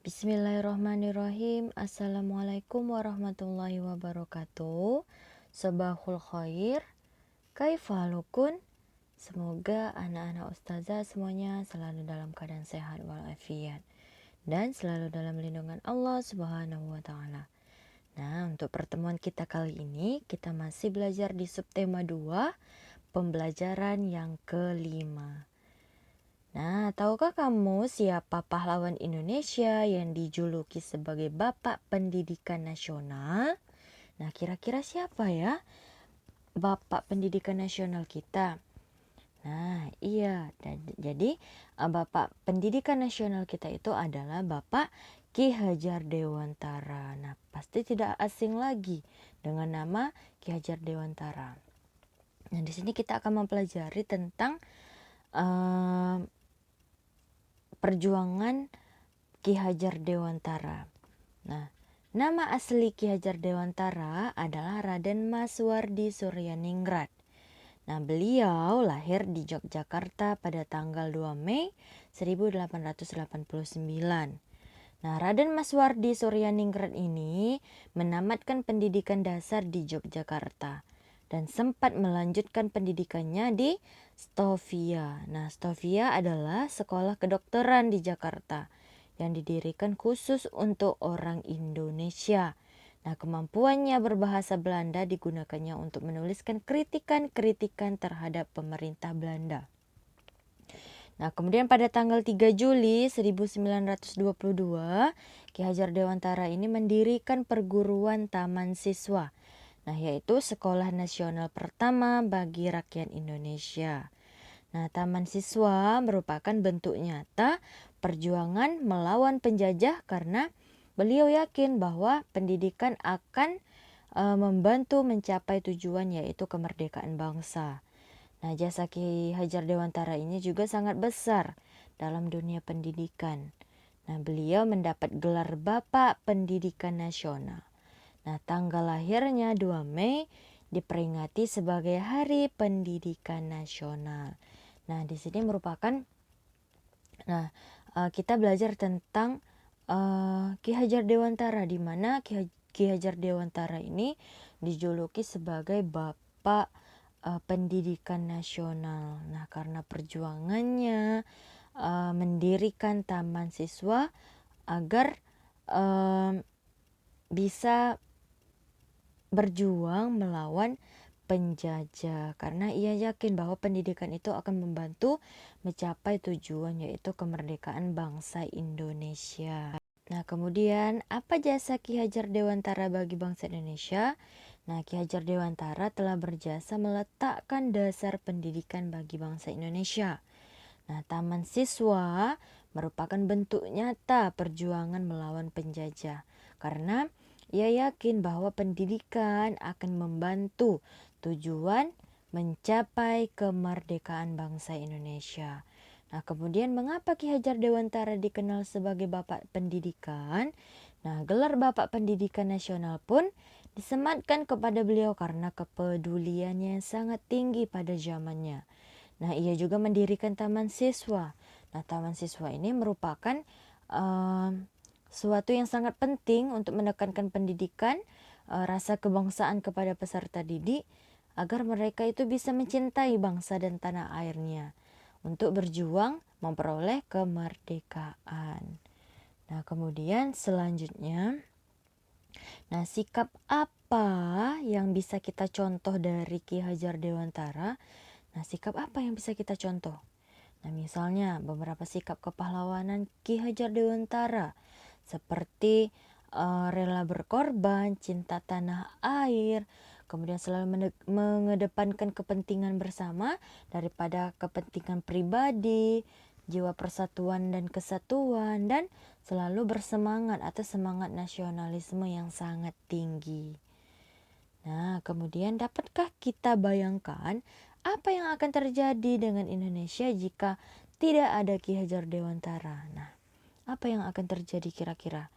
Bismillahirrahmanirrahim. Assalamualaikum warahmatullahi wabarakatuh. Sabahul khair. Kaifahalukun. Semoga anak-anak ustazah semuanya selalu dalam keadaan sehat walafiat dan selalu dalam lindungan Allah Subhanahu wa taala. Nah, untuk pertemuan kita kali ini kita masih belajar di subtema 2, pembelajaran yang kelima. Nah, tahukah kamu siapa pahlawan Indonesia yang dijuluki sebagai Bapak Pendidikan Nasional? Nah, kira-kira siapa ya Bapak Pendidikan Nasional kita? Nah, iya. Jadi, Bapak Pendidikan Nasional kita itu adalah Bapak Ki Hajar Dewantara. Nah, pasti tidak asing lagi dengan nama Ki Hajar Dewantara. Nah, di sini kita akan mempelajari tentang perjuangan Ki Hajar Dewantara. Nah, nama asli Ki Hajar Dewantara adalah Raden Maswardi Suryaningrat. Nah, beliau lahir di Yogyakarta pada tanggal 2 Mei 1889. Nah, Raden Maswardi Suryaningrat ini menamatkan pendidikan dasar di Yogyakarta dan sempat melanjutkan pendidikannya di Stovia. Nah, Stovia adalah sekolah kedokteran di Jakarta yang didirikan khusus untuk orang Indonesia. Nah, kemampuannya berbahasa Belanda digunakannya untuk menuliskan kritikan-kritikan terhadap pemerintah Belanda. Nah, kemudian pada tanggal 3 Juli 1922, Ki Hajar Dewantara ini mendirikan perguruan taman siswa. Nah, yaitu sekolah nasional pertama bagi rakyat Indonesia. Nah, taman siswa merupakan bentuk nyata perjuangan melawan penjajah karena beliau yakin bahwa pendidikan akan membantu mencapai tujuan yaitu kemerdekaan bangsa. Nah, jasa Ki Hajar Dewantara ini juga sangat besar dalam dunia pendidikan. Nah, beliau mendapat gelar Bapak Pendidikan Nasional. Nah, tanggal lahirnya 2 Mei diperingati sebagai Hari Pendidikan Nasional. Nah, di sini merupakan kita belajar tentang Ki Hajar Dewantara, di mana Ki Hajar Dewantara ini dijuluki sebagai Bapak Pendidikan Nasional. Nah, karena perjuangannya mendirikan taman siswa agar bisa berjuang melawan penjajah, karena ia yakin bahwa pendidikan itu akan membantu mencapai tujuan yaitu kemerdekaan bangsa Indonesia. Nah, kemudian apa jasa Ki Hajar Dewantara bagi bangsa Indonesia? Nah, Ki Hajar Dewantara telah berjasa meletakkan dasar pendidikan bagi bangsa Indonesia. Nah, taman siswa merupakan bentuk nyata perjuangan melawan penjajah, karena ia yakin bahwa pendidikan akan membantu tujuan mencapai kemerdekaan bangsa Indonesia. Nah, kemudian mengapa Ki Hajar Dewantara dikenal sebagai Bapak Pendidikan? Nah, gelar Bapak Pendidikan Nasional pun disematkan kepada beliau karena kepeduliannya yang sangat tinggi pada zamannya. Nah, ia juga mendirikan taman siswa. Nah, taman siswa ini merupakan suatu yang sangat penting untuk menekankan pendidikan, rasa kebangsaan kepada peserta didik, agar mereka itu bisa mencintai bangsa dan tanah airnya untuk berjuang memperoleh kemerdekaan. Nah, kemudian selanjutnya, nah, sikap apa yang bisa kita contoh dari Ki Hajar Dewantara? Nah, sikap apa yang bisa kita contoh? Nah, misalnya beberapa sikap kepahlawanan Ki Hajar Dewantara seperti rela berkorban, cinta tanah air, kemudian selalu mengedepankan kepentingan bersama daripada kepentingan pribadi, jiwa persatuan dan kesatuan, dan selalu bersemangat atau semangat nasionalisme yang sangat tinggi. Nah, kemudian dapatkah kita bayangkan apa yang akan terjadi dengan Indonesia jika tidak ada Ki Hajar Dewantara? Nah, apa yang akan terjadi kira-kira?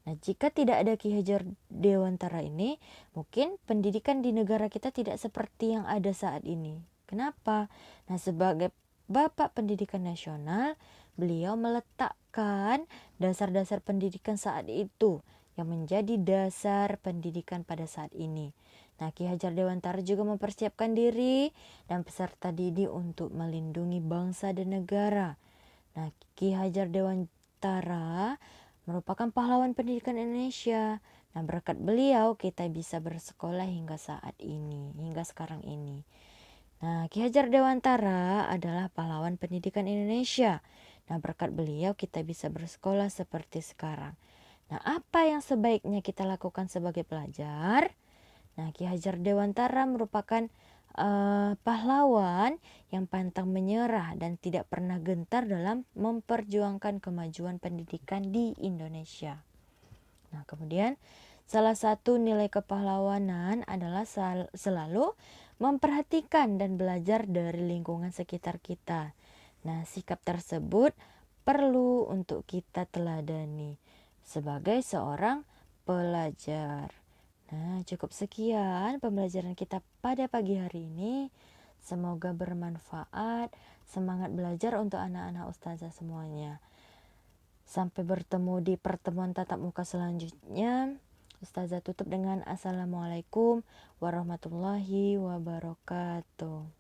Nah, jika tidak ada Ki Hajar Dewantara ini, mungkin pendidikan di negara kita tidak seperti yang ada saat ini. Kenapa? Nah, sebagai Bapak Pendidikan Nasional, beliau menerapkan dasar-dasar pendidikan saat itu yang menjadi dasar pendidikan pada saat ini. Nah, Ki Hajar Dewantara juga mempersiapkan diri dan peserta didik untuk melindungi bangsa dan negara. Nah, Ki Hajar Dewantara merupakan pahlawan pendidikan Indonesia. Nah, berkat beliau kita bisa bersekolah hingga saat ini, hingga sekarang ini. Nah, Ki Hajar Dewantara adalah pahlawan pendidikan Indonesia. Nah, berkat beliau kita bisa bersekolah seperti sekarang. Nah, apa yang sebaiknya kita lakukan sebagai pelajar? Nah, Ki Hajar Dewantara merupakan pahlawan yang pantang menyerah dan tidak pernah gentar dalam memperjuangkan kemajuan pendidikan di Indonesia. Nah, kemudian salah satu nilai kepahlawanan adalah selalu memperhatikan dan belajar dari lingkungan sekitar kita. Nah, sikap tersebut perlu untuk kita teladani sebagai seorang pelajar. Nah, cukup sekian pembelajaran kita pada pagi hari ini. Semoga bermanfaat. Semangat belajar untuk anak-anak ustazah semuanya. Sampai bertemu di pertemuan tatap muka selanjutnya. Ustazah tutup dengan Assalamualaikum warahmatullahi wabarakatuh.